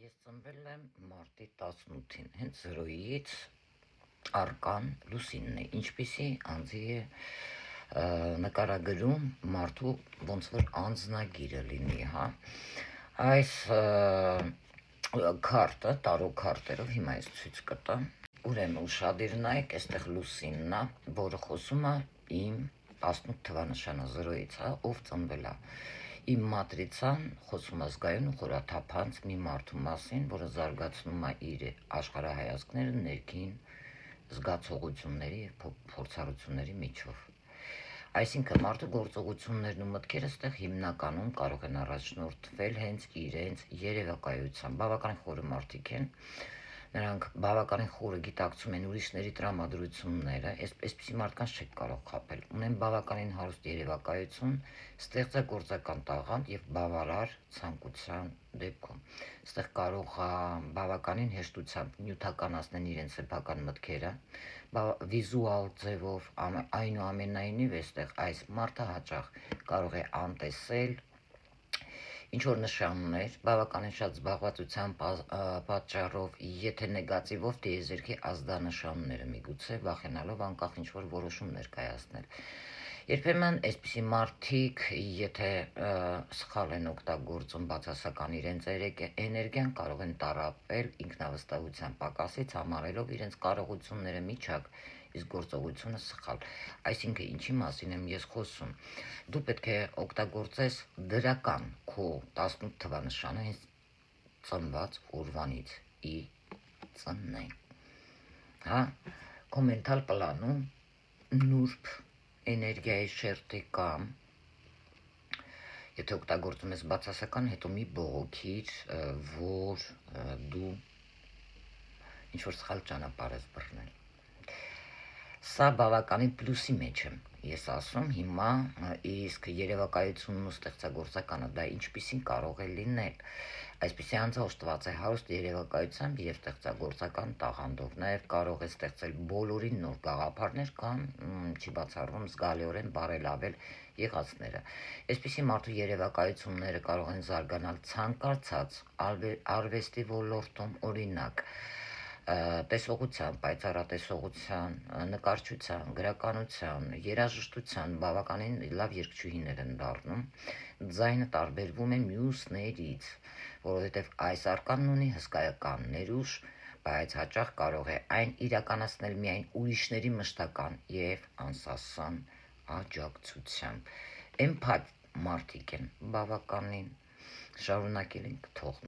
Ես ծնվել եմ մարտի 18-ին, հենց 0-ից արկան Լուսինն է, ինչպիսի անձի է նկարագրում մարդու ոնց որ անձնագիրը լինի, հա։ Այս քարտը, տարու քարտերով հիմա ես ցույց կտամ։ Ուրեմն ուշադիր նայեք, այստեղ Լուսինն է, որը խոսում է իմ 18 թվանշանը 0-ից, հա, ով ծնվել է։ Իմ մատրիցան խոսում է զգայուն ու խորաթափանց մի մարդու մասին, որը զարգացնում է իր աշխարհայացքները ներքին զգացողությունների և փորձառությունների միջով։ Այսինքն մարդու գործողություններն ու մտքերը ստեղ հիմնականում կարող են առաջնորդվել հենց իրենց երևակայությամբ։ Բավականին խորը մարդիկ են, նրանք բավականին խորը գիտակցում են ուրիշների տրամադրությունները, այսպիսի մարդկանց չեք կարող խաբել, ունեն բավականին հարուստ երևակայություն, ստեղծագործական տաղանդ և բավարար ցանկության դեպքում։ Այստեղ կարող է բավականին հեշտությամբ նյութականացնեն իրենց սեփական մտքերը, վիզուալ ձևով, այնուամենայնիվ այստեղ այս մարդը հաճախ կարող է անտեսել ինչ-որ նշաններ, բավականին շատ զբաղվածության պատճառով, եթե նեգատիվով տիեզերքի ազդանշանները միգուցե վախենալով անկախ ինչ-որ որոշումներ կայացնել։ Երբեմն այսպիսի մարդիկ, եթե սխալ են օգտագործում բացասական իրենց էներգիան, կարող են տառապել ինքնավստահության պակասից, համարելով իրենց կարողությունները միջակ, իսկ գործողությունը սխալ։ Այսինքն ինչի մասին եմ ես խոսում։ Դու պետք է օգտագործես դրական քո 18 թվանշանը հենց ծնված օրվանից ի ծննեն։ Հա, քո մենթալ պլանում նուրբ էներգիայի շերտի կամ եթե օգտագործում ես բացասական, հետո մի բողոքիր, որ դու ինչ-որ սխալ ճանապարհ ես բռնել։ Սա բավականին պլյուսի մեջ եմ ես ասում հիմա, իսկ երևակայությունն ու ստեղծագործականը դա ինչպիսին կարող է լինել։ Այսպիսի անձը օժտված է հարուստ երևակայությամբ և ստեղծագործական տաղանդով, նաև կարող է ստեղծել բոլորին նոր գաղափարներ կամ չի բացառվում զգալիորեն բարելավել եղածները։ Այսպիսի մարդու երևակայությունները կարող են զարգանալ ցանկացած արվեստի ոլորտում, օրինակ տեսողության, պայծառատեսողության, նկարչության, գրականության, երաժշտության, բավականին լավ երգչուհիներ են դառնում, ձայնը տարբերվում է մյուսներից, որովհետև այս արկանն ունի հսկայական ներուժ, բայց հաճախ կարող է այն իրականացնել միայն ուրիշների մշտական և անսասան աջակցությամբ։ Էմփաթ մարդիկ են բավականին, շարունակել ենք թող